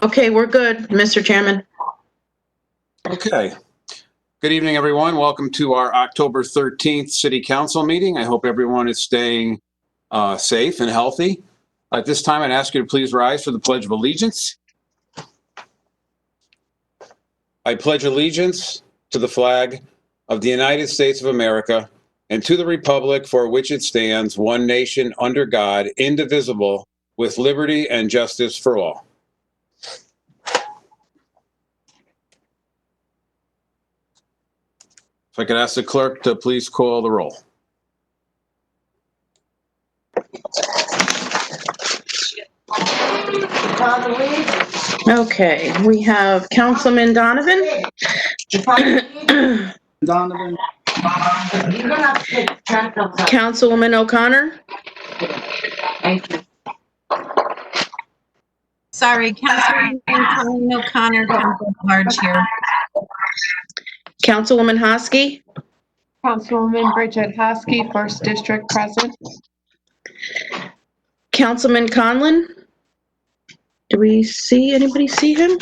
Okay, we're good, Mr. Chairman. Okay. Good evening, everyone. Welcome to our October 13th City Council meeting. I hope everyone is staying safe and healthy. At this time, I'd ask you to please rise for the Pledge of Allegiance. I pledge allegiance to the flag of the United States of America and to the republic for which it stands, one nation under God, indivisible, with liberty and justice for all. If I could ask the clerk to please call the roll. Okay, we have Councilman Donovan. Donovan. Councilwoman O'Connor. Thank you. Sorry, Councilwoman Colleen O'Connor comes at large here. Councilwoman Hosky. Councilwoman Bridget Hosky, 1st District, present. Councilman Conlon. Do we see anybody see him?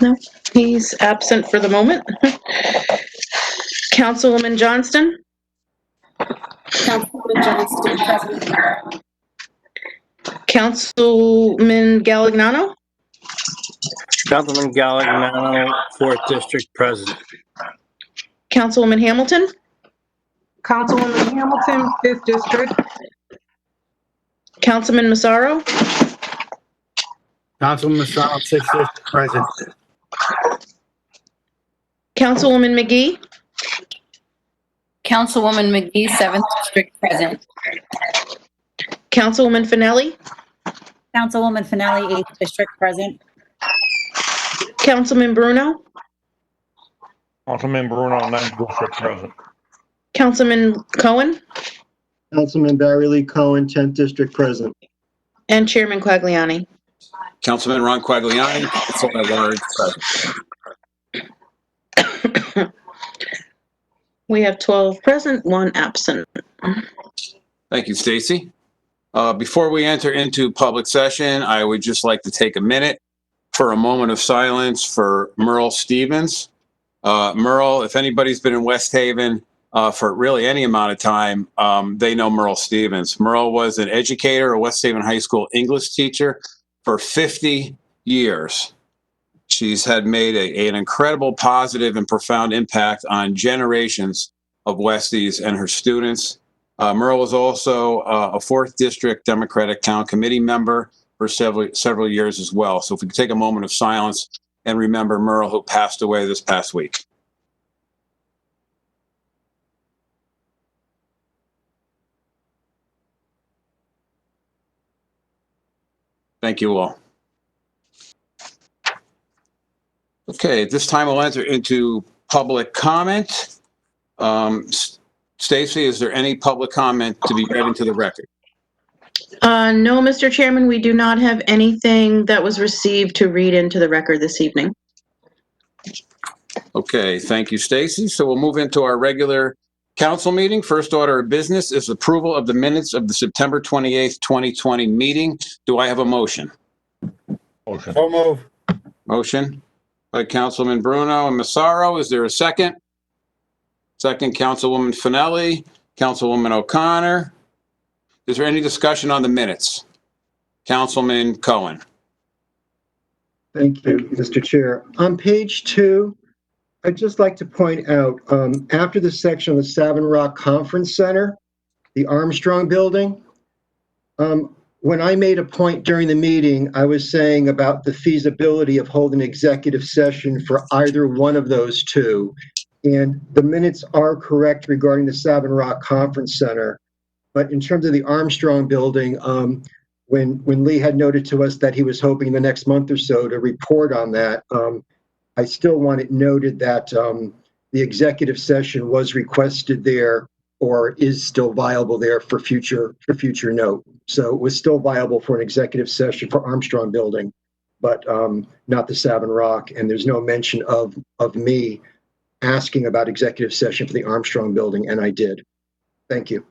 No, he's absent for the moment. Councilwoman Johnston. Councilwoman Johnston, present. Councilman Galignano. Councilman Galignano, 4th District, present. Councilwoman Hamilton. Councilwoman Hamilton, 5th District. Councilman Massaro. Councilman Massaro, 6th District, present. Councilwoman McGee. Councilwoman McGee, 7th District, present. Councilwoman Finelli. Councilwoman Finelli, 8th District, present. Councilman Bruno. Councilman Bruno, 9th District, present. Councilman Cohen. Councilman Barry Lee Cohen, 10th District, present. And Chairman Quagliani. Councilman Ron Quagliani, also at large, present. We have 12 present, 1 absent. Thank you, Stacy. Before we enter into public session, I would just like to take a minute for a moment of silence for Merle Stevens. Merle, if anybody's been in West Haven for really any amount of time, they know Merle Stevens. Merle was an educator, a West Haven High School English teacher for 50 years. She's had made an incredible positive and profound impact on generations of Westies and her students. Merle was also a 4th District Democratic Town Committee member for several years as well. So if we could take a moment of silence and remember Merle, who passed away this past week. Thank you all. Okay, at this time we'll enter into public comment. Stacy, is there any public comment to be read into the record? No, Mr. Chairman, we do not have anything that was received to read into the record this evening. Okay, thank you, Stacy. So we'll move into our regular council meeting. First order of business is approval of the minutes of the September 28th, 2020 meeting. Do I have a motion? Motion. So move. Motion by Councilman Bruno and Massaro. Is there a second? Second, Councilwoman Finelli, Councilwoman O'Connor. Is there any discussion on the minutes? Councilman Cohen. Thank you, Mr. Chair. On page 2, I'd just like to point out, after the section of the Savin Rock Conference Center, the Armstrong Building, when I made a point during the meeting, I was saying about the feasibility of holding an executive session for either one of those two. And the minutes are correct regarding the Savin Rock Conference Center. But in terms of the Armstrong Building, when Lee had noted to us that he was hoping the next month or so to report on that, I still want it noted that the executive session was requested there or is still viable there for future note. So it was still viable for an executive session for Armstrong Building, but not the Savin Rock. And there's no mention of me asking about executive session for the Armstrong Building, and I did. Thank you.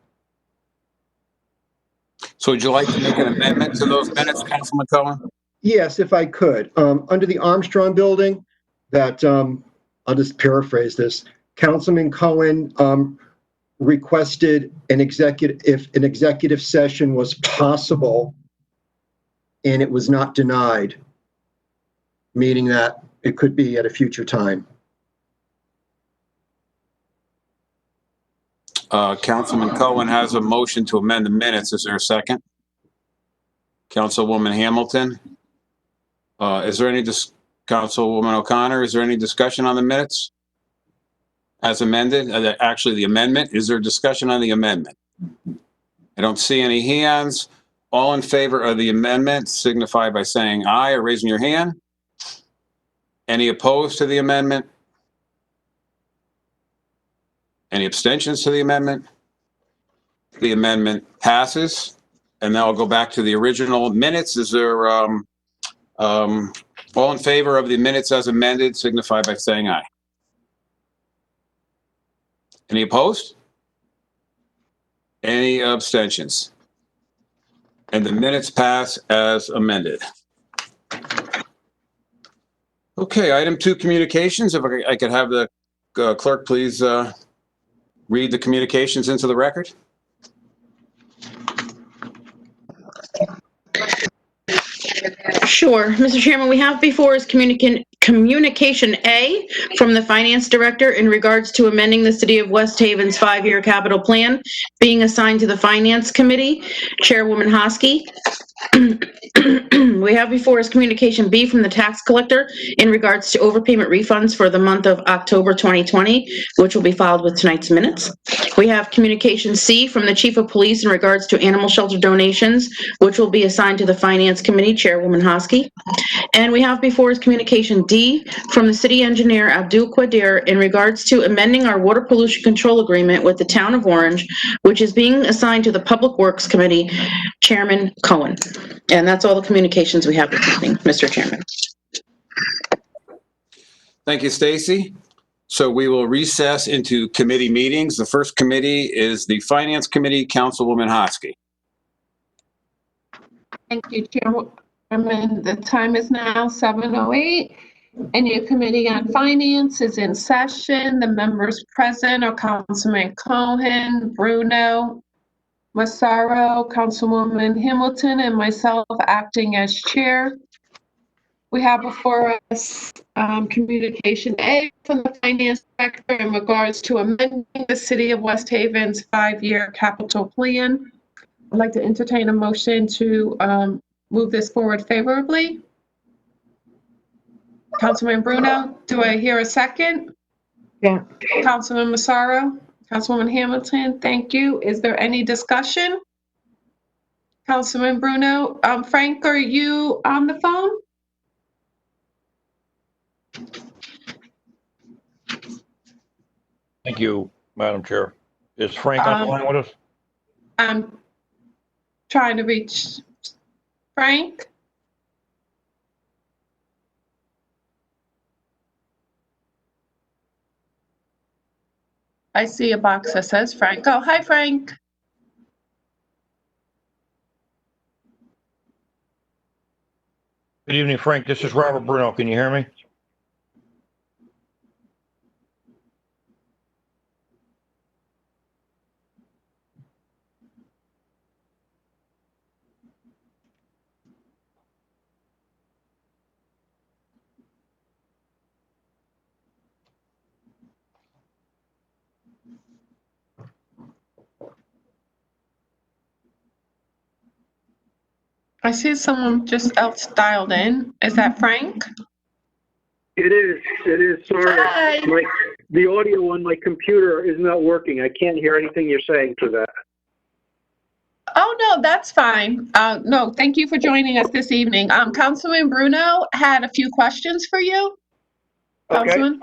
So would you like to make an amendment to those minutes, Councilman Cohen? Yes, if I could. Under the Armstrong Building, that, I'll just paraphrase this. Councilman Cohen requested if an executive session was possible, and it was not denied, meaning that it could be at a future time. Councilman Cohen has a motion to amend the minutes. Is there a second? Councilwoman Hamilton? Councilwoman O'Connor, is there any discussion on the minutes as amended? Actually, the amendment, is there discussion on the amendment? I don't see any hands. All in favor of the amendment signify by saying aye or raising your hand. Any opposed to the amendment? Any abstentions to the amendment? The amendment passes. And now I'll go back to the original minutes. Is there, all in favor of the minutes as amended signify by saying aye. Any opposed? Any abstentions? And the minutes pass as amended. Okay, item 2, communications. If I could have the clerk please read the communications into the record. Sure. Mr. Chairman, we have before us Communication A from the Finance Director in regards to amending the City of West Haven's 5-year capital plan being assigned to the Finance Committee. Chairwoman Hosky. We have before us Communication B from the Tax Collector in regards to overpayment refunds for the month of October 2020, which will be filed with tonight's minutes. We have Communication C from the Chief of Police in regards to animal shelter donations, which will be assigned to the Finance Committee, Chairwoman Hosky. And we have before us Communication D from the City Engineer Abdul Qadir in regards to amending our water pollution control agreement with the Town of Orange, which is being assigned to the Public Works Committee, Chairman Cohen. And that's all the communications we have this evening, Mr. Chairman. Thank you, Stacy. So we will recess into committee meetings. The first committee is the Finance Committee, Councilwoman Hosky. Thank you, Chairman. The time is now 7:08. And your Committee on Finance is in session. The members present are Councilman Cohen, Bruno, Massaro, Councilwoman Hamilton, and myself acting as chair. We have before us Communication A from the Finance Director in regards to amending the City of West Haven's 5-year capital plan. I'd like to entertain a motion to move this forward favorably. Councilman Bruno, do I hear a second? Yeah. Councilman Massaro, Councilwoman Hamilton, thank you. Is there any discussion? Councilman Bruno, Frank, are you on the phone? Thank you, Madam Chair. Is Frank on the line with us? I'm trying to reach Frank. I see a box that says Frank. Oh, hi, Frank. Good evening, Frank. This is Robert Bruno. Can you hear me? I see someone just else dialed in. Is that Frank? It is, sorry. Hi. The audio on my computer is not working. I can't hear anything you're saying to that. Oh, no, that's fine. No, thank you for joining us this evening. Councilman Bruno had a few questions for you. Okay. Councilman?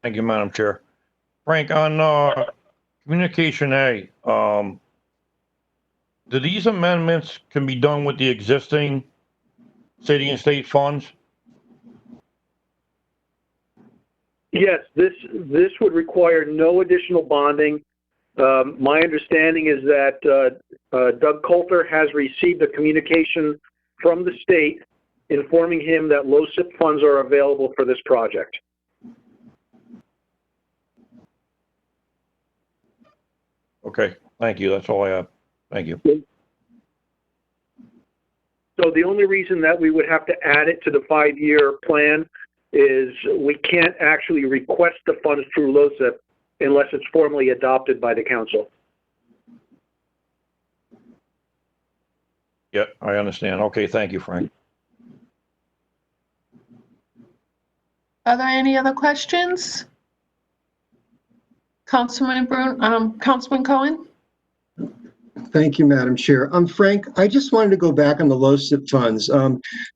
Thank you, Madam Chair. Frank, on Communication A, do these amendments can be done with the existing city and state funds? Yes, this would require no additional bonding. My understanding is that Doug Coulter has received a communication from the state informing him that LoCIP funds are available for this project. Okay, thank you. That's all I have. Thank you. So the only reason that we would have to add it to the 5-year plan is we can't actually request the funds through LoCIP unless it's formally adopted by the council. Yeah, I understand. Okay, thank you, Frank. Are there any other questions? Councilman Cohen? Thank you, Madam Chair. Frank, I just wanted to go back on the LoCIP funds.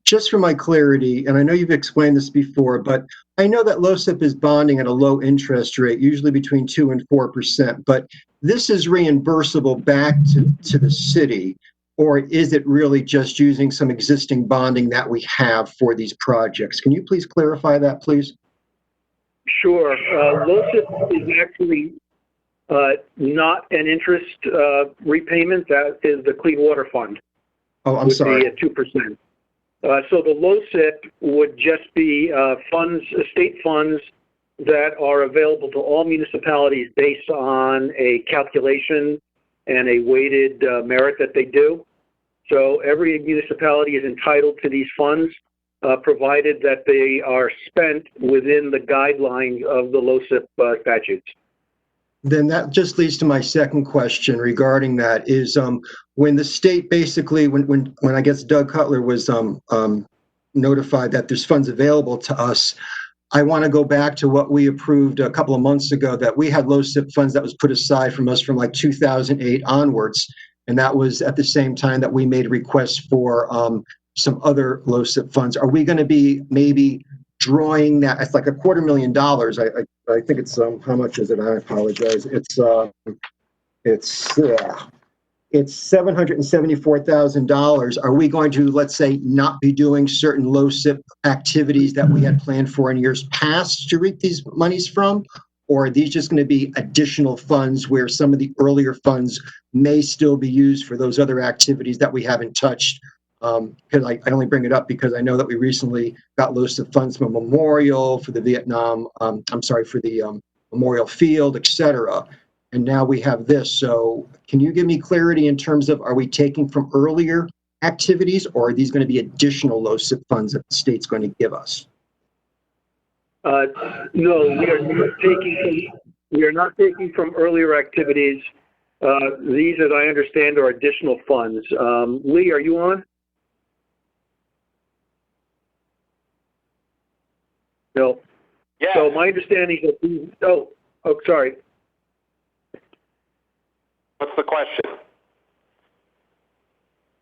Just for my clarity, and I know you've explained this before, but I know that LoCIP is bonding at a low interest rate, usually between 2 and 4%, but this is reimbursable back to the city, or is it really just using some existing bonding that we have for these projects? Can you please clarify that, please? Sure. LoCIP is actually not an interest repayment. That is the Clean Water Fund. Oh, I'm sorry. Would be at 2%. So the LoCIP would just be funds, state funds that are available to all municipalities based on a calculation and a weighted merit that they do. So every municipality is entitled to these funds, provided that they are spent within the guidelines of the LoCIP statutes. Then that just leads to my second question regarding that is when the state basically, when I guess Doug Cutler was notified that there's funds available to us, I want to go back to what we approved a couple of months ago, that we had LoCIP funds that was put aside from us from like 2008 onwards. And that was at the same time that we made requests for some other LoCIP funds. Are we going to be maybe drawing that? It's like $250,000. I think it's how much is it? I apologize. It's $774,000. Are we going to, let's say, not be doing certain LoCIP activities that we had planned for in years past to reap these monies from? Or are these just going to be additional funds where some of the earlier funds may still be used for those other activities that we haven't touched? Because I only bring it up because I know that we recently got LoCIP funds from a memorial for the Vietnam, for the memorial field, et cetera. And now we have this. So can you give me clarity in terms of, are we taking from earlier activities, or are these going to be additional LoCIP funds that the state's going to give us? No, we are not taking from earlier activities. These, as I understand, are additional funds. Lee, are you on? No. Yeah. So my understanding is that these, sorry. What's the question?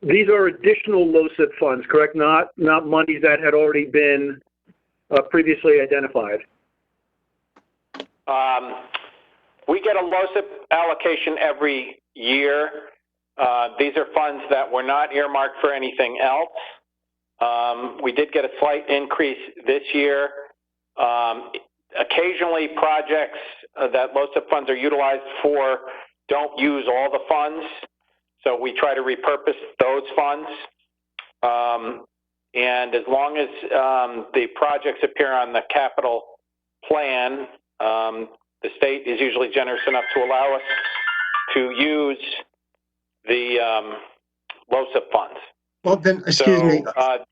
These are additional LoCIP funds, correct? Not monies that had already been previously identified. We get a LoCIP allocation every year. These are funds that were not earmarked for anything else. We did get a slight increase this year. Occasionally, projects that LoCIP funds are utilized for don't use all the funds, so we try to repurpose those funds. And as long as the projects appear on the capital plan, the state is usually generous enough to allow us to use the LoCIP funds. Well, then, excuse me.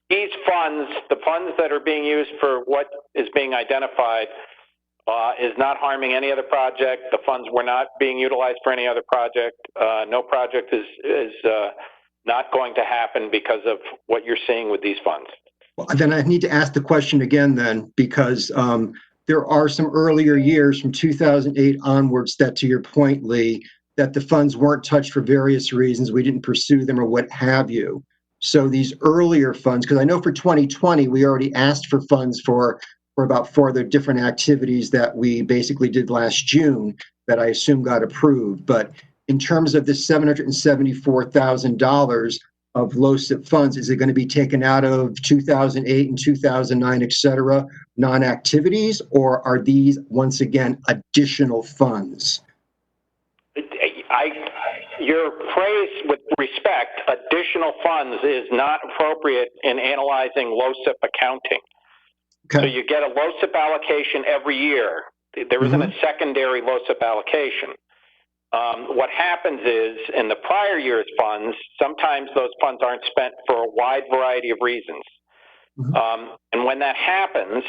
These funds, the funds that are being used for what is being identified, is not harming any other project. The funds were not being utilized for any other project. No project is not going to happen because of what you're seeing with these funds. Well, then I need to ask the question again then, because there are some earlier years from 2008 onwards that, to your point, Lee, that the funds weren't touched for various reasons. We didn't pursue them or what have you. So these earlier funds, because I know for 2020, we already asked for funds for about 4 other different activities that we basically did last June that I assume got approved. But in terms of the $774,000 of LoCIP funds, is it going to be taken out of 2008 and 2009, et cetera, non-activities, or are these, once again, additional funds? your phrase with respect, additional funds, is not appropriate in analyzing LoCIP accounting. So Okay. you get a LoCIP allocation every year. There isn't a secondary LoCIP allocation. What happens is, in the prior year's funds, sometimes those funds aren't spent for a wide variety of reasons. And when that happens,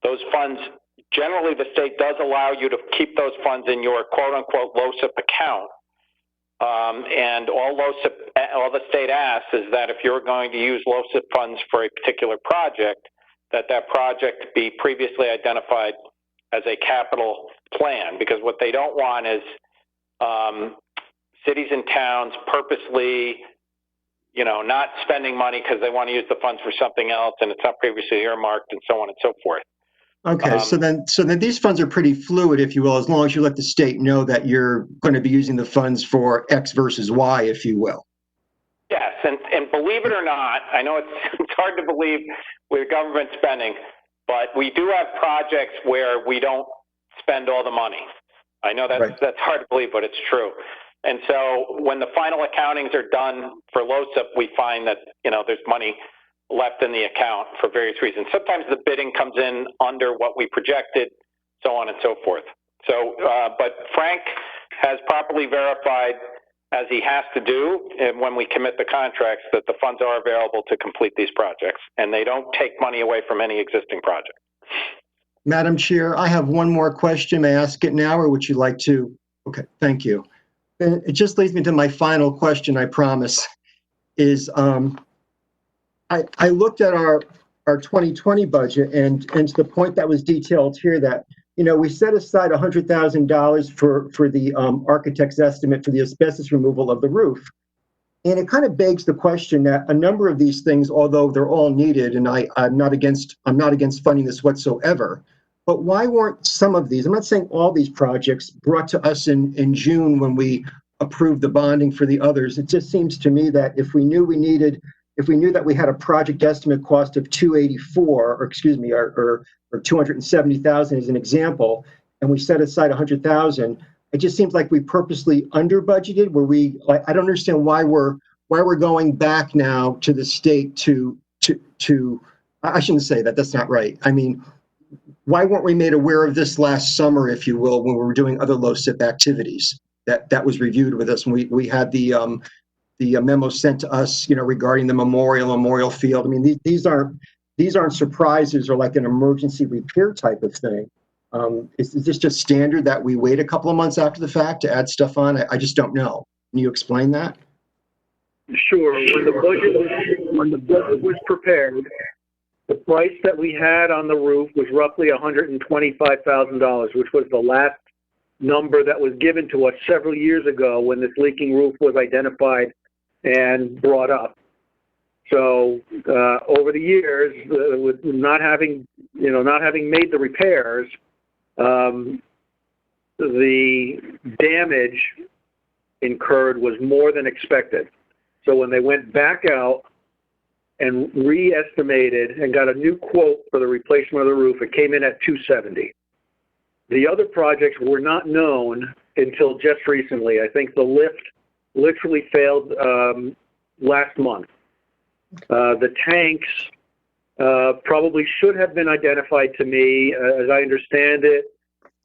those funds, generally the state does allow you to keep those funds in your quote-unquote LoCIP account. And all the state asks is that if you're going to use LoCIP funds for a particular project, that project be previously identified as a capital plan, because what they don't want is cities and towns purposely, not spending money because they want to use the funds for something else and it's not previously earmarked, and so on and so forth. Okay, so then these funds are pretty fluid, if you will, as long as you let the state know that you're going to be using the funds for X versus Y, if you will. Yes, and believe it or not, I know it's hard to believe with government spending, but we do have projects where we don't spend all the money. I know that's hard to believe, but it's true. And so when the final accountings are done for LoCIP, we find that, there's money left in the account for various reasons. Sometimes the bidding comes in under what we projected, so on and so forth. So, but Frank has properly verified, as he has to do, and when we commit the contracts, that the funds are available to complete these projects, and they don't take money away from any existing project. Madam Chair, I have one more question. May I ask it now, or would you like to? Okay, thank you. And it just leads me to my final question, I promise, is I looked at our 2020 budget, and to the point that was detailed here, that we set aside $100,000 for the architect's estimate for the asbestos removal of the roof. And it kind of begs the question that a number of these things, although they're all needed, and I'm not against funding this whatsoever, but why weren't some of these, I'm not saying all these projects, brought to us in June when we approved the bonding for the others? It just seems to me that if we knew that we had a project estimate cost of 284, or excuse me, or 270,000 as an example, and we set aside 100,000, it just seems like we purposely under budgeted. I don't understand why we're going back now to the state to I shouldn't say that. That's not right. I mean, why weren't we made aware of this last summer, if you will, when we were doing other LoCIP activities? That was reviewed with us, and we had the memo sent to us, regarding the memorial field. I mean, these aren't surprises or like an emergency repair type of thing. Is this just standard that we wait a couple of months after the fact to add stuff on? I just don't know. Can you explain that? Sure. When the budget was prepared, the price that we had on the roof was roughly $125,000, which was the last number that was given to us several years ago when this leaking roof was identified and brought up. So over the years, with not having made the repairs, the damage incurred was more than expected. So when they went back out and re-estimated and got a new quote for the replacement of the roof, it came in at $270,000. The other projects were not known until just recently. I think the lift literally failed last month. The tanks probably should have been identified to me. As I understand it,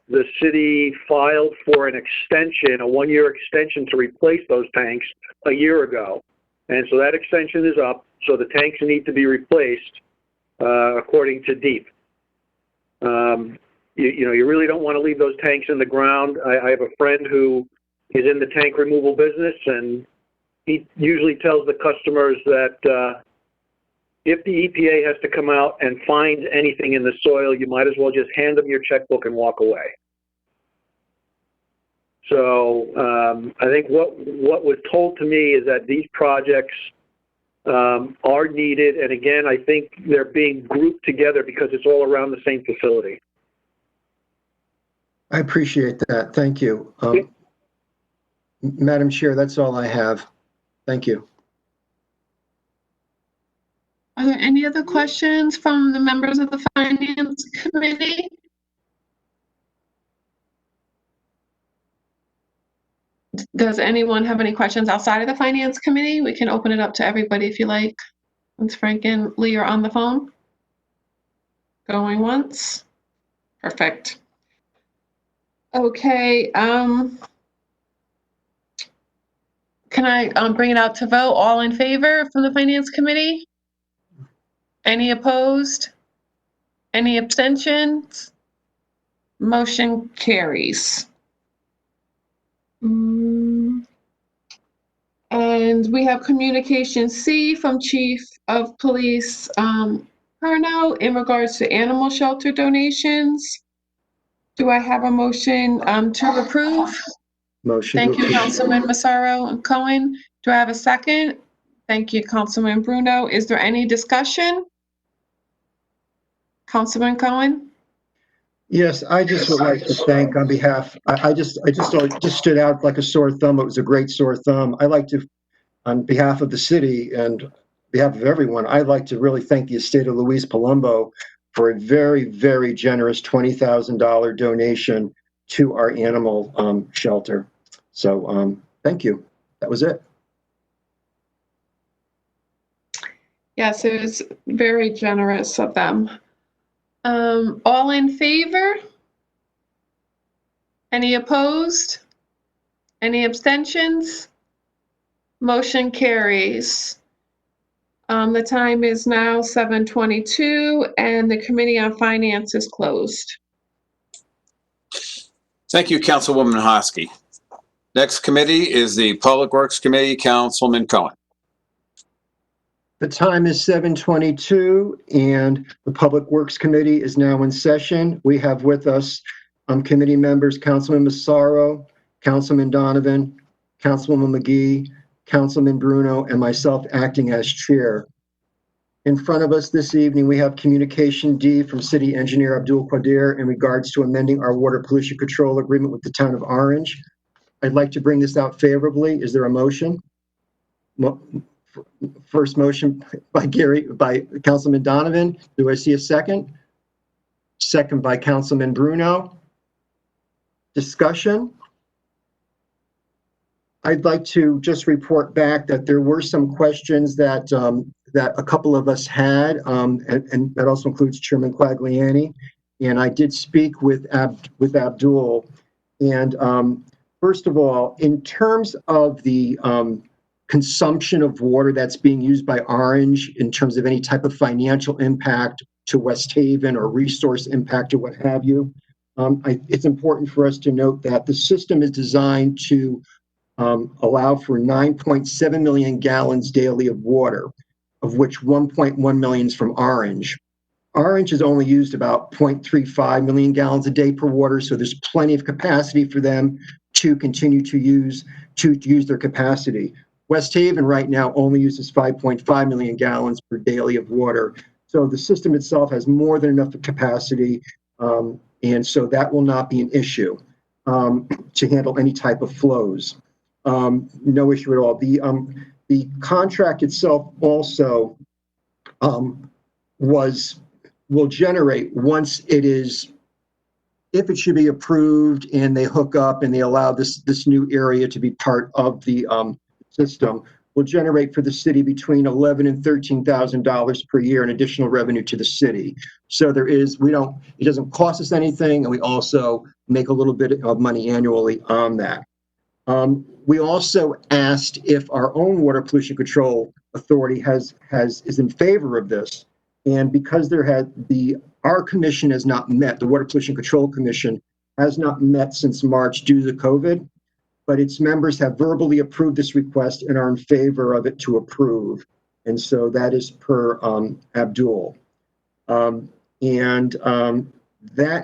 the city filed for an extension, a one-year extension to replace those tanks a year ago. And so that extension is up, so the tanks need to be replaced according to DEEP. You really don't want to leave those tanks in the ground. I have a friend who is in the tank removal business, and he usually tells the customers that if the EPA has to come out and find anything in the soil, you might as well just hand them your checkbook and walk away. So I think what was told to me is that these projects are needed, and again, I think they're being grouped together because it's all around the same facility. I appreciate that. Thank you. Madam Chair, that's all I have. Thank you. Are there any other questions from the members of the Finance Committee? Does anyone have any questions outside of the finance committee? We can open it up to everybody if you like. Once Frank and Lee are on the phone. Going once. Perfect. Okay, can I bring it out to vote? All in favor from the finance committee? Any opposed? Any abstentions? Motion carries. And we have communication C from Chief of Police Perno in regards to animal shelter donations. Do I have a motion to approve? Motion to Thank you, approve. Councilman Massaro and Cohen. Do I have a second? Thank you, Councilman Bruno. Is there any discussion? Councilman Cohen? Yes, I just would like to thank on behalf, I just stood out like a sore thumb. It was a great sore thumb. I like to, on behalf of the city and on behalf of everyone, I'd like to really thank the estate of Luis Palumbo for a very, very generous $20,000 donation to our animal shelter. So thank you. That was it. Yes, it was very generous of them. All in favor? Any opposed? Any abstentions? Motion carries. The time is now 7:22 and the Committee on Finance is closed. Thank you, Councilwoman Hosky. Next committee is the Public Works Committee, Councilman Cohen. The time is 7:22 and the Public Works Committee is now in session. We have with us committee members, Councilman Massaro, Councilman Donovan, Councilwoman McGee, Councilman Bruno, and myself acting as chair. In front of us this evening, we have communication D from City Engineer Abdul Qadir in regards to amending our water pollution control agreement with the town of Orange. I'd like to bring this out favorably. Is there a motion? First motion by Councilman Donovan. Do I see a second? Second by Councilman Bruno. Discussion? I'd like to just report back that there were some questions that that a couple of us had, and that also includes Chairman Quagliani. And I did speak with Abdul. And first of all, in terms of the consumption of water that's being used by Orange, in terms of any type of financial impact to West Haven or resource impact or what have you, it's important for us to note that the system is designed to allow for 9.7 million gallons daily of water, of which 1.1 million is from Orange. Orange has only used about 0.35 million gallons a day per water, so there's plenty of capacity for them to continue to use their capacity. West Haven right now only uses 5.5 million gallons per daily of water. So the system itself has more than enough capacity, and so that will not be an issue to handle any type of flows. No issue at all. The contract itself also will generate once it is, if it should be approved and they hook up and they allow this new area to be part of the system, will generate for the city between $11,000 and $13,000 per year in additional revenue to the city. So it doesn't cost us anything, and we also make a little bit of money annually on that. We also asked if our own water pollution control authority is in favor of this, and because our commission has not met, the Water Pollution Control Commission has not met since March due to COVID, but its members have verbally approved this request and are in favor of it to approve, and so that is per Abdul, that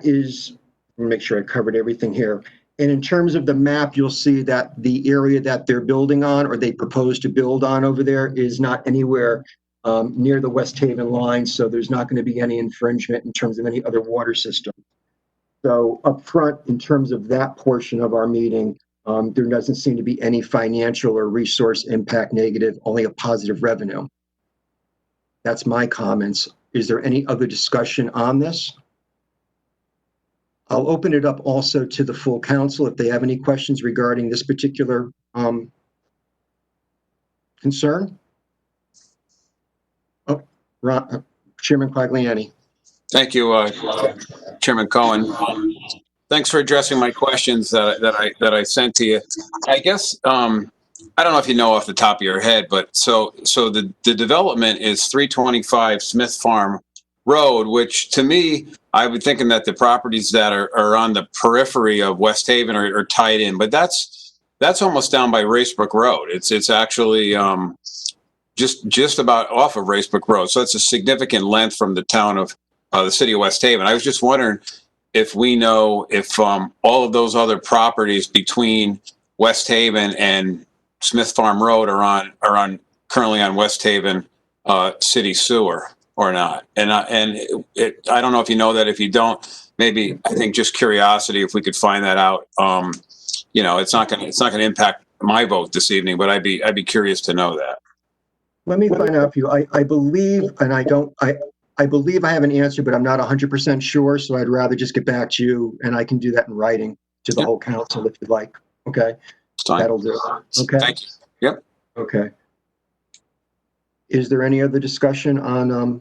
is. Let me make sure I covered everything here. And in terms of the map, you'll see that the area that they're building on or they propose to build on over there is not anywhere near the West Haven line. So there's not going to be any infringement in terms of any other water system. So up front, in terms of that portion of our meeting, there doesn't seem to be any financial or resource impact negative, only a positive revenue. That's my comments. Is there any other discussion on this? I'll open it up also to the full council if they have any questions regarding this particular concern. Oh, Chairman Quagliani. Thank you, Chairman Cohen. Thanks for addressing my questions that I sent to you. I guess I don't know if you know off the top of your head, but so the development is 325 Smith Farm Road, which to me, I would thinking that the properties that are on the periphery of West Haven are tied in, but that's almost down by Racebrook Road. It's actually just about off of Racebrook Road, so it's a significant length from the town of the city of West Haven. I was just wondering if we know if all of those other properties between West Haven and Smith Farm Road are currently on West Haven city sewer or not. And I don't know if you know that. If you don't, maybe I think just curiosity if we could find that out. It's not going to impact my vote this evening, but I'd be curious to know that. Let me find out for you. I believe, and I believe I have an answer, but I'm not 100% sure, so I'd rather just get back to you, and I can do that in writing to the whole council if you'd like. Okay? That'll do. Okay? Thank you. Yep. Okay. Is there any other discussion on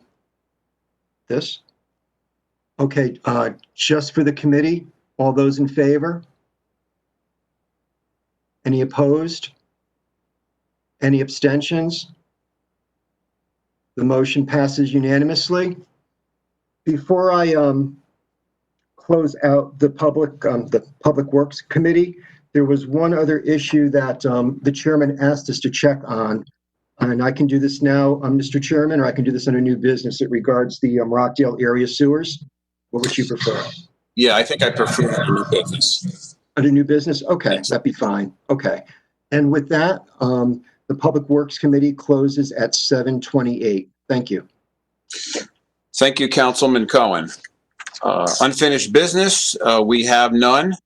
this? Okay, just for the committee, all those in favor? Any opposed? Any abstentions? The motion passes unanimously. Before I close out the Public Works Committee, there was one other issue that the chairman asked us to check on, and I can do this now, Mr. Chairman, or I can do this under new business. It regards the Rockdale area sewers. What would you prefer? Yeah, I think I prefer the new business. Under new business? Okay, that'd be fine. Okay. And with that, the Public Works Committee closes at 7:28. Thank you. Thank you, Councilman Cohen. Unfinished business, we have none.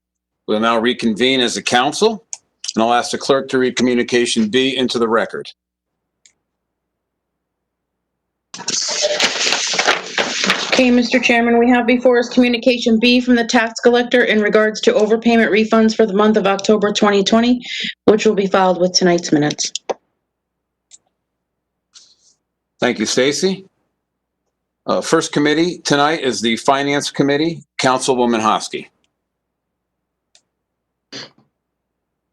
We'll now reconvene as a council, and I'll ask the clerk to read Communication B into the record. Okay, Mr. Chairman, we have before us Communication B from the tax collector in regards to overpayment refunds for the month of October 2020, which will be filed with tonight's minutes. Thank you, Stacy. First committee tonight is the Finance Committee, Councilwoman Hosky.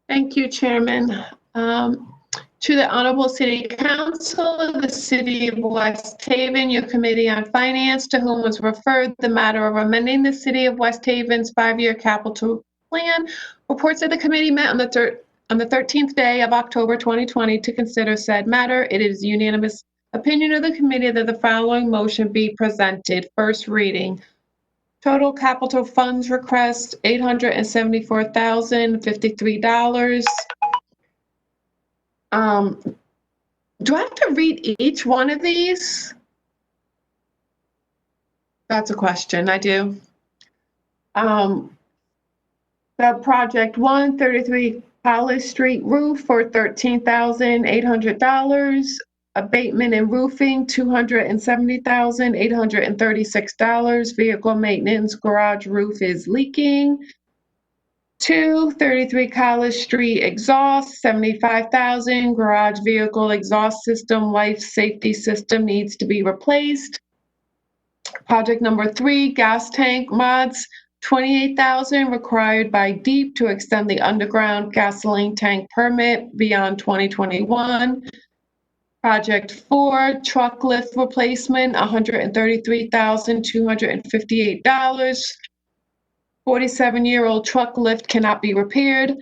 Thank you, Chairman. To the Honorable City Council of the City of West Haven, your Committee on Finance, to whom was referred the matter of amending the City of West Haven's 5-year capital plan, reports that the committee met on the 13th day of October 2020 to consider said matter. It is unanimous opinion of the committee that the following motion be presented. First reading. Total capital funds request $874,053. Do I have to read each one of these? That's a question. I do. The project 133 College Street roof for $13,800. Abatement and roofing, $270,836. Vehicle maintenance, garage roof is leaking. 233 College Street exhaust, $75,000. Garage vehicle exhaust system, life safety system needs to be replaced. Project number 3, gas tank mods, $28,000 required by DEEP to extend the underground gasoline tank permit beyond 2021. Project 4, truck lift replacement, $133,258. 47-year-old truck lift cannot be repaired.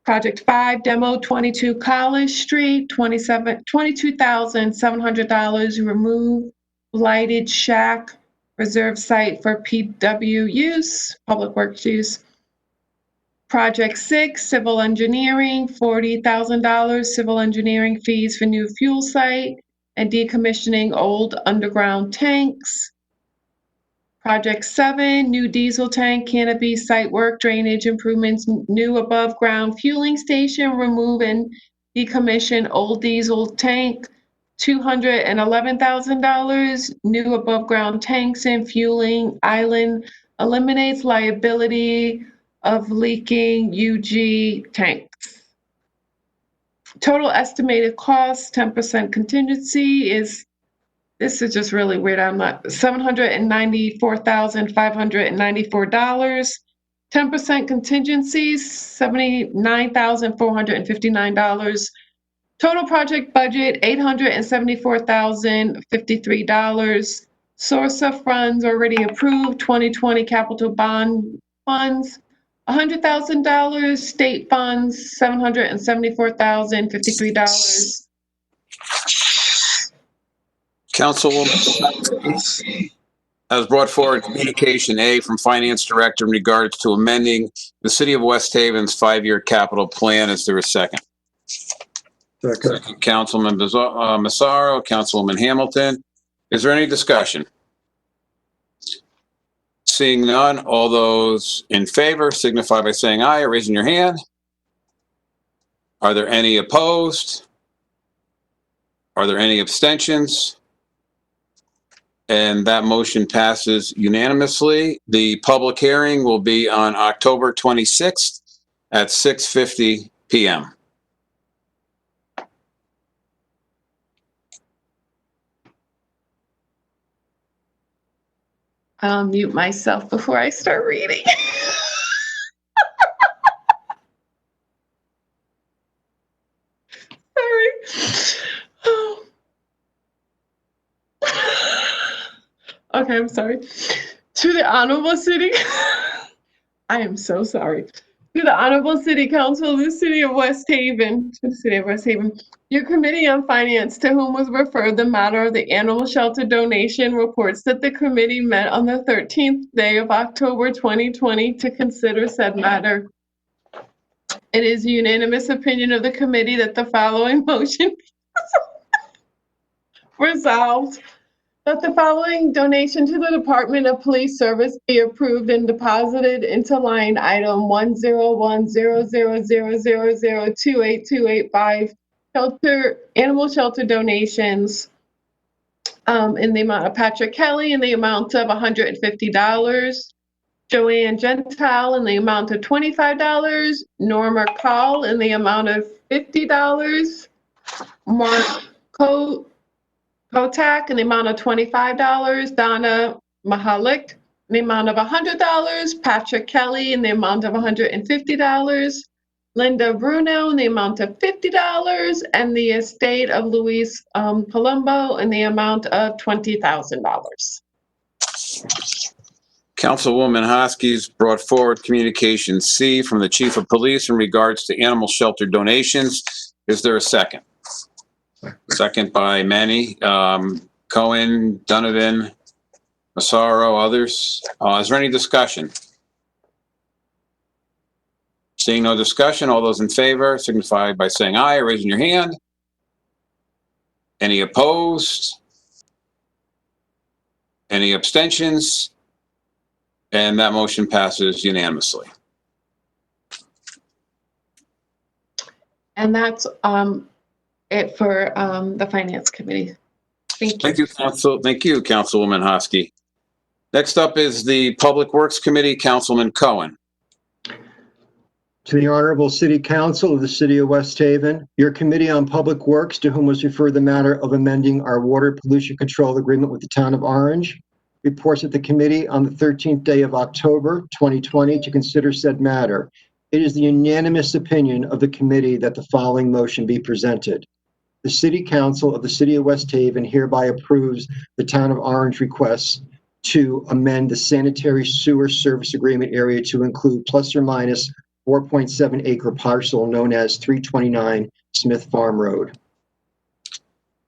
Project 5, demo 22 College Street, $22,700. Remove lighted shack, reserve site for PW use, public works use. Project 6, civil engineering, $40,000 civil engineering fees for new fuel site and decommissioning old underground tanks. Project 7, new diesel tank, canopy, site work, drainage improvements, new above ground fueling station, remove and decommission old diesel tank, $211,000, new above ground tanks and fueling island eliminates liability of leaking UG tanks. Total estimated cost, 10% contingency is, this is just really weird. I'm not, $794,594. 10% contingencies, $79,459. Total project budget, $874,053. Source of funds already approved, 2020 capital bond funds, $100,000. State funds, $774,053. Councilwoman has brought forward communication A from Finance Director in regards to amending the City of West Haven's 5-year capital plan. Is there a second? Second, Councilman Massaro, Councilwoman Hamilton. Is there any discussion? Seeing none, all those in favor signify by saying aye or raising your hand. Are there any opposed? Are there any abstentions? And that motion passes unanimously. The public hearing will be on October 26th at 6:50 p.m. I'll mute myself before I start reading. Sorry. Oh. Okay, I'm sorry. To the Honorable City, I am so sorry. To the Honorable City Council of the City of West Haven, your Committee on Finance, to whom was referred the matter of the animal shelter donation, reports that the committee met on the 13th day of October 2020 to consider said matter. It is unanimous opinion of the committee that the following motion resolved, that the following donation to the Department of Police Service be approved and deposited into line item 101000000282885 animal shelter donations in the amount of Patrick Kelly in the amount of $150, Joanne Gentile in the amount of $25, Norma Call in the amount of $50, Mark Kotak in the amount of $25, Donna Mahalik in the amount of $100, Patrick Kelly in the amount of $150, Linda Bruno in the amount of $50, and the estate of Luis Palumbo in the amount of $20,000. Councilwoman Hoskey's brought forward communication C from the Chief of Police in regards to animal shelter donations. Is there a second? Second by Manny. Cohen, Donovan, Massaro, others. Is there any discussion? Seeing no discussion, all those in favor signify by saying aye or raising your hand. Any opposed? Any abstentions? And that motion passes unanimously. And that's it for the Finance Committee. Thank you. Thank you, Council. Thank you, Councilwoman Hosky. Next up is the Public Works Committee, Councilman Cohen. To the Honorable City Council of the City of West Haven, your Committee on Public Works, to whom was referred the matter of amending our water pollution control agreement with the Town of Orange, reports that the committee on the 13th day of October 2020 to consider said matter. It is the unanimous opinion of the committee that the following motion be presented. The City Council of the City of West Haven hereby approves the Town of Orange requests to amend the sanitary sewer service agreement area to include plus or minus 4.7 acre parcel known as 329 Smith Farm Road.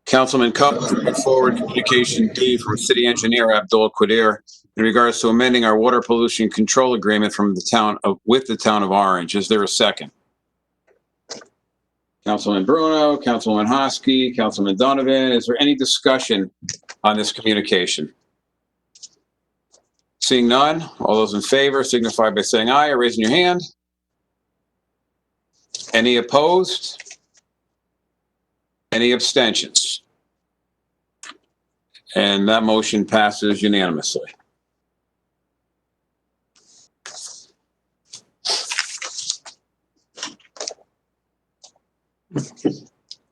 Councilman Cohen brought forward communication D from City Engineer Abdul Qadir in regards to amending our water pollution control agreement from the town of, with the Town of Orange. Is there a second? Councilman Bruno, Councilwoman Hosky, Councilman Donovan, is there any discussion on this communication? Seeing none, all those in favor signify by saying aye or raising your hand. Any opposed? Any abstentions? And that motion passes unanimously.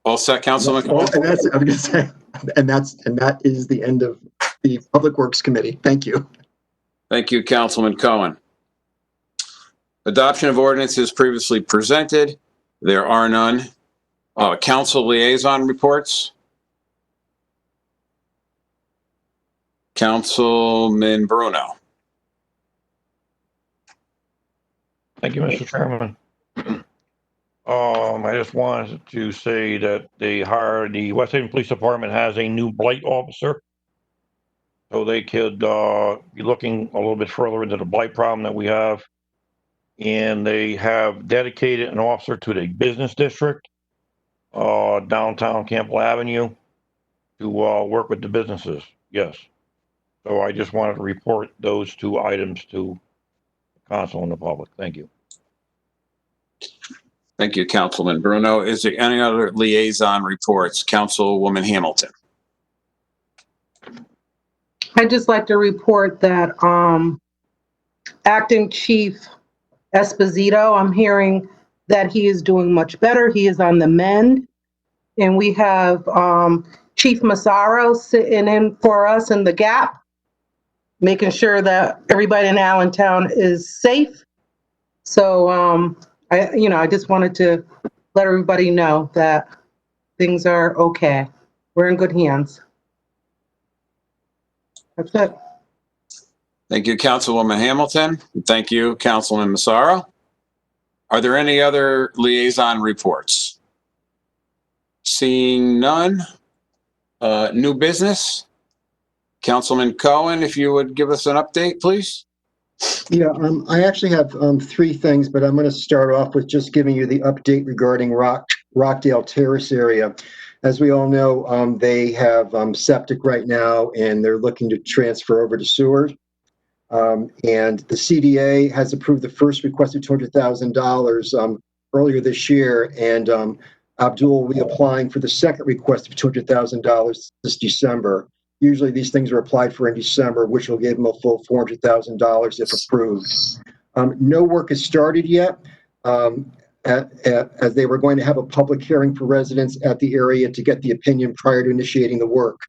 All set, Councilman Oh, Cohen? and that's, I was gonna say, and that is the end of the Public Works Committee. Thank you. Thank you, Councilman Cohen. Adoption of ordinances previously presented. There are none. Council liaison reports. Councilman Bruno. Thank you, Mr. Chairman. I just wanted to say that the West Haven Police Department has a new blight officer. So they could be looking a little bit further into the blight problem that we have. And they have dedicated an officer to the business district, downtown Campbell Avenue, to work with the businesses. Yes. So I just wanted to report those two items to the council and the public. Thank you. Thank you, Councilman Bruno. Is there any other liaison reports? Councilwoman Hamilton. I'd just like to report that Acting Chief Esposito, I'm hearing that he is doing much better. He is on the mend. And we have Chief Massaro sitting in for us in the gap, making sure that everybody in Allentown is safe. So I just wanted to let everybody know that things are okay. We're in good hands. That's it. Thank you, Councilwoman Hamilton. Thank you, Councilman Massaro. Are there any other liaison reports? Seeing none. New business. Councilman Cohen, if you would give us an update, please. Yeah, I actually have three things, but I'm going to start off with just giving you the update regarding Rockdale Terrace area. As we all know, they have septic right now, and they're looking to transfer over to sewers. And the CDA has approved the first request of $200,000 earlier this year, and Abdul will be applying for the second request of $200,000 this December. Usually these things are applied for in December, which will give them a full $400,000 if approved. No work has started yet, as they were going to have a public hearing for residents at the area to get the opinion prior to initiating the work.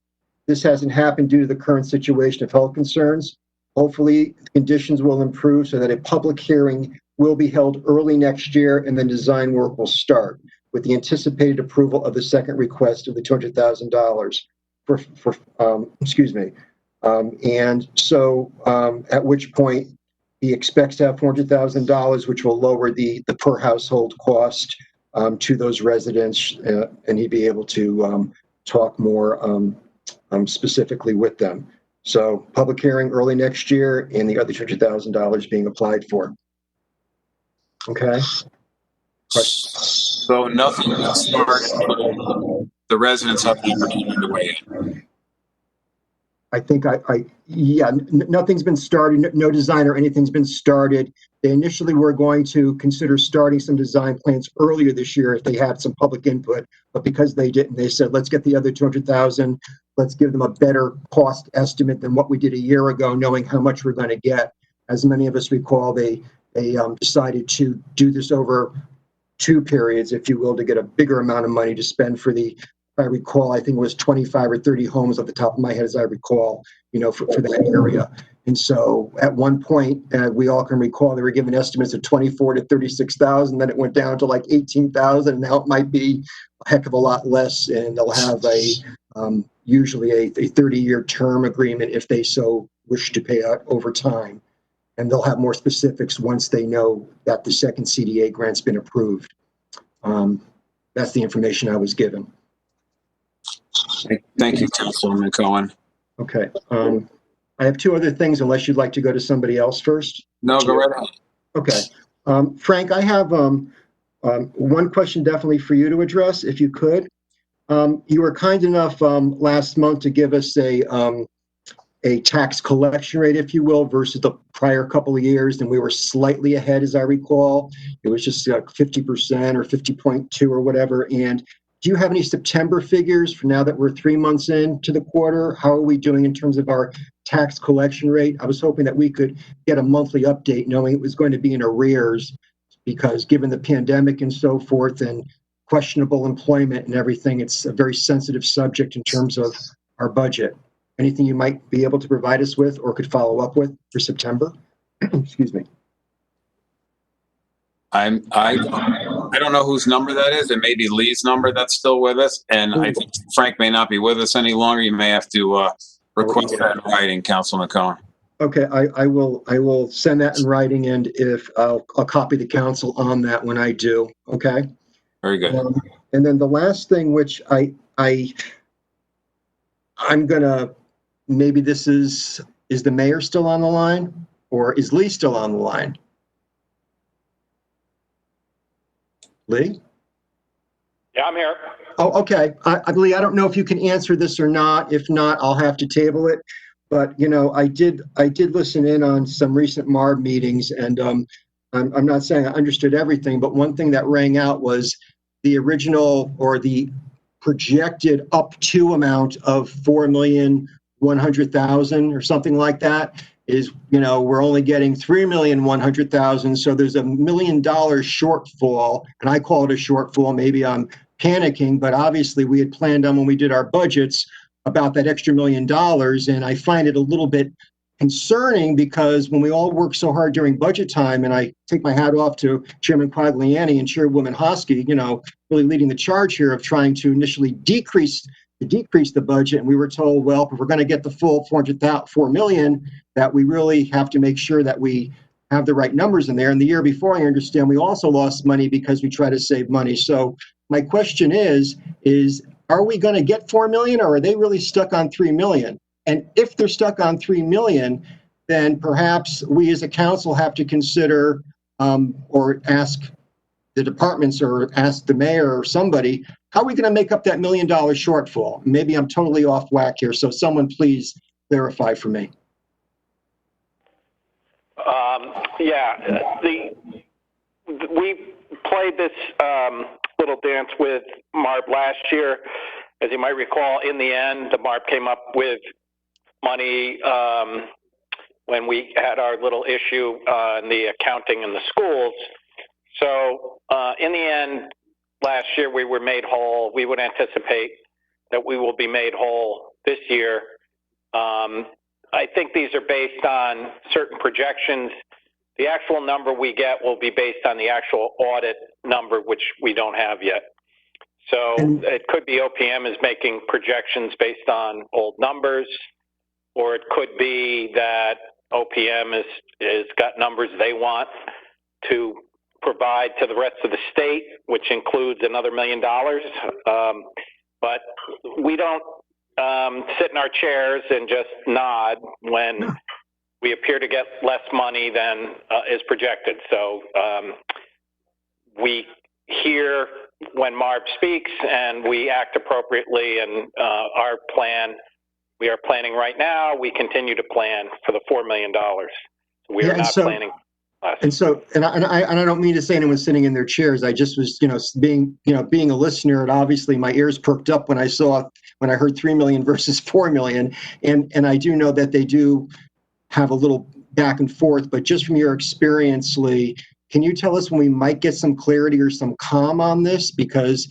This hasn't happened due to the current situation of health concerns. Hopefully, conditions will improve so that a public hearing will be held early next year, and then design work will start with the anticipated approval of the second request of the $200,000. And so at which point he expects to have $400,000, which will lower the per household cost to those residents, and he'd be able to talk more specifically with them. So public hearing early next year, and the other $200,000 being applied for. Okay. So nothing has started. The residents have the opportunity to weigh in. I think nothing's been started. No design or anything's been started. They initially were going to consider starting some design plans earlier this year if they had some public input, but because they didn't, they said, let's get the other $200,000. Let's give them a better cost estimate than what we did a year ago, knowing how much we're going to get. As many of us recall, they decided to do this over 2 periods, if you will, to get a bigger amount of money to spend for the, I recall, I think it was 25 or 30 homes off the top of my head, as I recall, for that area. And so at one point, we all can recall, they were given estimates of 24 to 36,000. Then it went down to like 18,000. And now it might be a heck of a lot less. And they'll have usually a 30-year term agreement if they so wish to pay out over time. And they'll have more specifics once they know that the second CDA grant's been approved. That's the information I was given. Thank you, Councilman Cohen. Okay. I have 2 other things, unless you'd like to go to somebody else first. No, go right ahead. Okay. Frank, I have one question definitely for you to address, if you could. You were kind enough last month to give us a tax collection rate, if you will, versus the prior couple of years, and we were slightly ahead, as I recall. It was just 50% or 50.2 or whatever. And do you have any September figures for now that we're 3 months into the quarter? How are we doing in terms of our tax collection rate? I was hoping that we could get a monthly update, knowing it was going to be in arrears, because given the pandemic and so forth, and questionable employment and everything. It's a very sensitive subject in terms of our budget. Anything you might be able to provide us with or could follow up with for September? Excuse me. I don't know whose number that is. It may be Lee's number that's still with us, and I think Frank may not be with us any longer. You may have to request that in writing, Councilman Cohen. Okay, I will send that in writing, and if I'll copy the council on that when I do. Okay. Very good. And then the last thing, which I'm gonna, maybe this is the mayor still on the line, or is Lee still on the line? Lee? Yeah, I'm here. Oh, okay. Lee, I don't know if you can answer this or not. If not, I'll have to table it. But, you know, I did listen in on some recent MARB meetings, and I'm not saying I understood everything, but one thing that rang out was the original or the projected up to amount of 4,100,000 or something like that is, you know, we're only getting 3,100,000. So there's $1 million shortfall, and I call it a shortfall. Maybe I'm panicking, but obviously we had planned on when we did our budgets about that extra $1 million. And I find it a little bit concerning because when we all work so hard during budget time, and I take my hat off to Chairman Quagliani and Chairwoman Hosky, you know, really leading the charge here of trying to initially decrease the budget. And we were told, well, if we're going to get the full 4 million, that we really have to make sure that we have the right numbers in there. And the year before, I understand we also lost money because we try to save money. So my question is are we going to get 4 million, or are they really stuck on 3 million? And if they're stuck on 3 million, then perhaps we as a council have to consider or ask the departments or ask the mayor or somebody, how are we going to make up that $1 million shortfall? Maybe I'm totally off whack here, so someone please clarify for me. We played this little dance with MARB last year. As you might recall, in the end, the MARB came up with money when we had our little issue in the accounting in the schools. So in the end, last year we were made whole. We would anticipate that we will be made whole this year. I think these are based on certain projections. The actual number we get will be based on the actual audit number, which we don't have yet. So it could be OPM is making projections based on old numbers, or it could be that OPM is got numbers they want to provide to the rest of the state, which includes another $1 million. But we don't sit in our chairs and just nod when we appear to get less money than is projected. So we hear when MARB speaks and we act appropriately, and our plan, we are planning right now, we continue to plan for the $4 million. We are not planning less. And I don't mean to say anyone's sitting in their chairs. I just was, being a listener, and obviously my ears perked up when I heard 3 million versus 4 million. And I do know that they do have a little back and forth, but just from your experience, Lee, can you tell us when we might get some clarity or some calm on this? Because,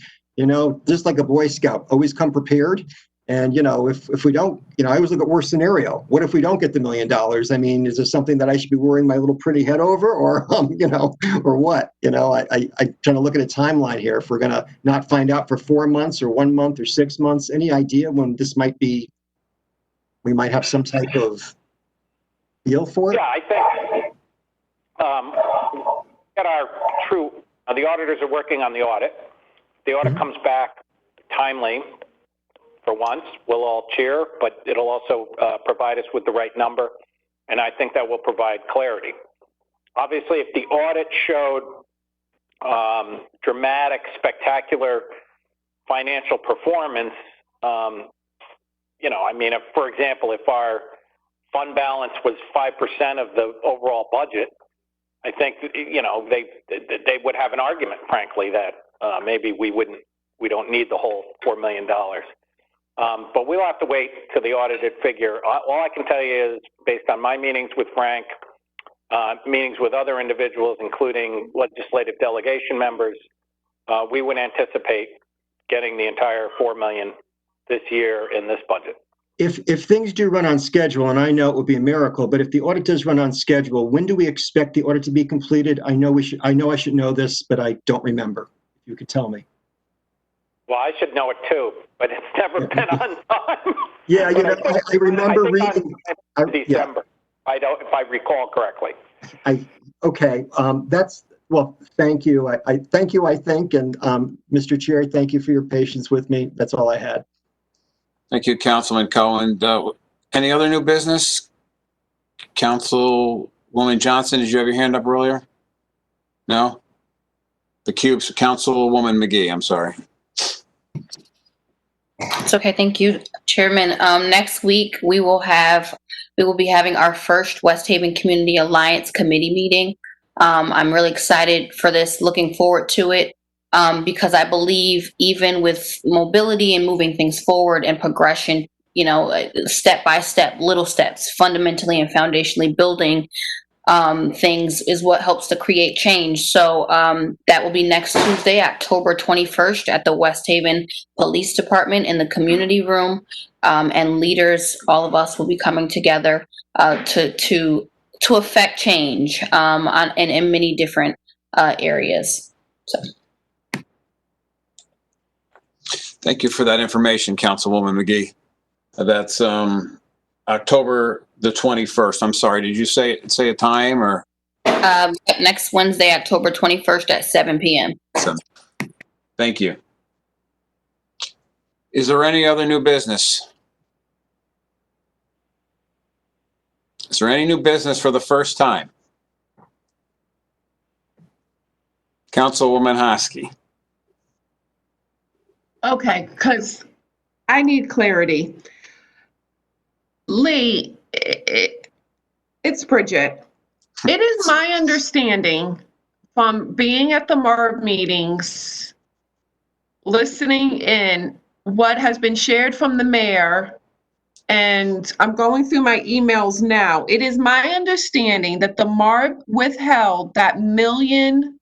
just like a Boy Scout, always come prepared. And, if we don't, I always look at worst scenario. What if we don't get the $1 million? I mean, is there something that I should be worrying my little pretty head over, or, or what? I'm trying to look at a timeline here. If we're going to not find out for 4 months or 1 month or 6 months, any idea when this might be, we might have some type of feel for it? Yeah, I think the auditors are working on the audit. The audit comes back timely. For once, we'll all cheer, but it'll also provide us with the right number, and I think that will provide clarity. Obviously, if the audit showed dramatic, spectacular financial performance, if, for example, if our fund balance was 5% of the overall budget, I think, they would have an argument, frankly, that maybe we don't need the whole $4 million. But we'll have to wait till the audited figure. All I can tell you is, based on my meetings with Frank, meetings with other individuals, including legislative delegation members, we would anticipate getting the entire $4 million this year in this budget. If things do run on schedule, and I know it would be a miracle, but if the audit does run on schedule, when do we expect the audit to be completed? I know I should know this, but I don't remember. If you could tell me. Well, I should know it too, but it's never been on time. Yeah, I remember reading. December. If I recall correctly. Okay. Well, thank you. I thank you, I think. And Mr. Chair, thank you for your patience with me. That's all I had. Thank you, Councilman Cohen. Any other new business? Councilwoman Johnson, did you have your hand up earlier? No? The cubes, Councilwoman McGee, I'm sorry. It's okay. Thank you, Chairman. Next week, we will be having our first West Haven Community Alliance Committee meeting. I'm really excited for this, looking forward to it, because I believe even with mobility and moving things forward and progression, step by step, little steps, fundamentally and foundationally building things is what helps to create change. So that will be next Tuesday, October 21st at the West Haven Police Department in the community room. And leaders, all of us will be coming together to affect change in many different areas. So. Thank you for that information, Councilwoman McGee. That's October the 21st. I'm sorry, did you say a time or? Next Wednesday, October 21st at 7 p.m. Thank you. Is there any other new business? Is there any new business for the first time? Councilwoman Hosky. Okay, because I need clarity. Lee, it's Bridget. It is my understanding from being at the MARB meetings, listening in what has been shared from the mayor, and I'm going through my emails now. It is my understanding that the MARB withheld that $1 million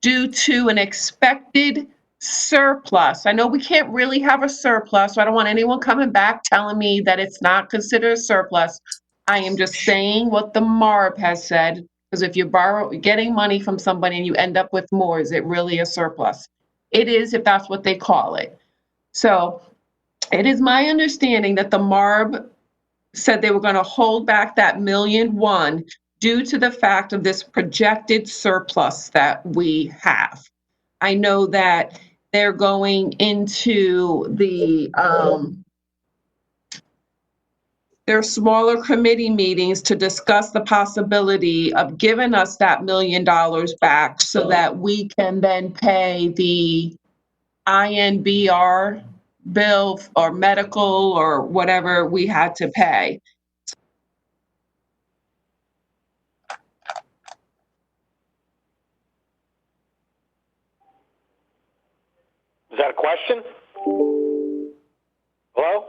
due to an expected surplus. I know we can't really have a surplus, so I don't want anyone coming back telling me that it's not considered a surplus. I am just saying what the MARB has said, because if you're getting money from somebody and you end up with more, is it really a surplus? It is, if that's what they call it. So it is my understanding that the MARB said they were going to hold back that $1 million due to the fact of this projected surplus that we have. I know that they're going into their smaller committee meetings to discuss the possibility of giving us that $1 million back so that we can then pay the INBR bill or medical or whatever we had to pay. Is that a question? Hello?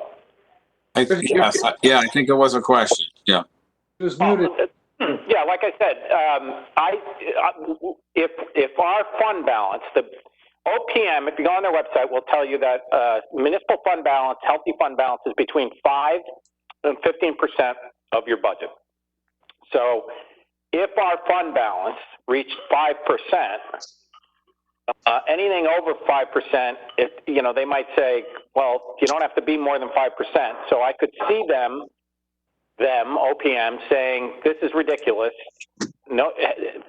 Yeah, I think it was a question. Yeah. It was muted. Yeah, like I said, if our fund balance, the OPM, if you go on their website, will tell you that municipal fund balance, healthy fund balance is between 5 and 15% of your budget. So if our fund balance reached 5%, anything over 5%, they might say, well, you don't have to be more than 5%. So I could see them, OPM, saying, this is ridiculous. No,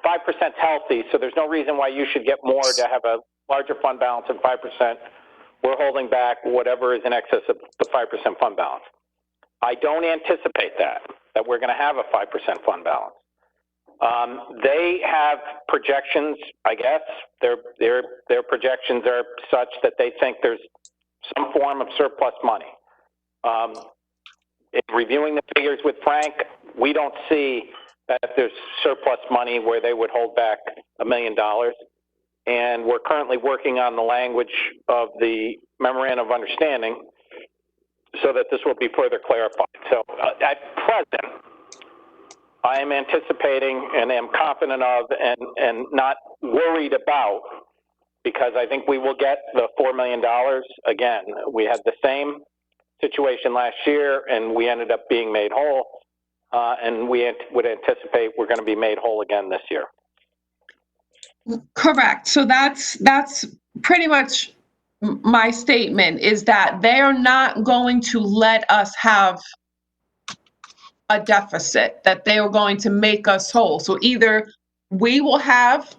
5% is healthy, so there's no reason why you should get more to have a larger fund balance than 5%. We're holding back whatever is in excess of the 5% fund balance. I don't anticipate that we're going to have a 5% fund balance. They have projections, I guess. Their projections are such that they think there's some form of surplus money. In reviewing the figures with Frank, we don't see that there's surplus money where they would hold back $1 million. And we're currently working on the language of the memorandum of understanding so that this will be further clarified. So at present, I am anticipating and am confident of and not worried about, because I think we will get the $4 million. Again, we had the same situation last year and we ended up being made whole. And we would anticipate we're going to be made whole again this year. Correct. So that's pretty much my statement, is that they're not going to let us have a deficit, that they are going to make us whole. So either we will have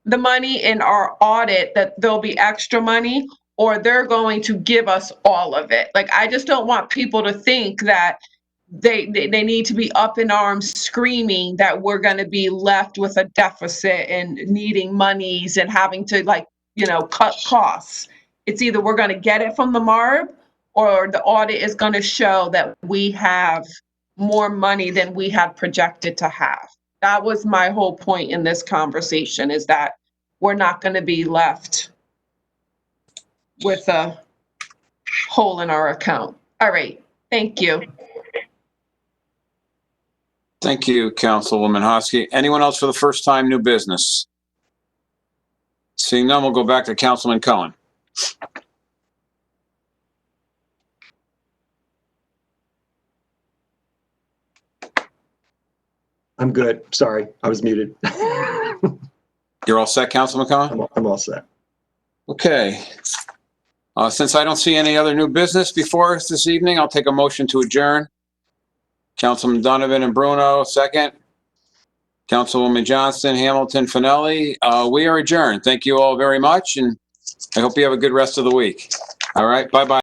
the money in our audit, that there'll be extra money, or they're going to give us all of it. Like, I just don't want people to think that they need to be up in arms screaming that we're going to be left with a deficit and needing monies and having to, like, cut costs. It's either we're going to get it from the MARB, or the audit is going to show that we have more money than we had projected to have. That was my whole point in this conversation, is that we're not going to be left with a hole in our account. All right. Thank you. Thank you, Councilwoman Hosky. Anyone else for the first time, new business? Seeing none, we'll go back to Councilman Cohen. I'm good. Sorry, I was muted. You're all set, Councilman Cohen? I'm all set. Okay. Since I don't see any other new business before us this evening, I'll take a motion to adjourn. Councilman Donovan and Bruno, second. Councilwoman Johnston, Hamilton, Finelli. We are adjourned. Thank you all very much, and I hope you have a good rest of the week. All right, bye-bye.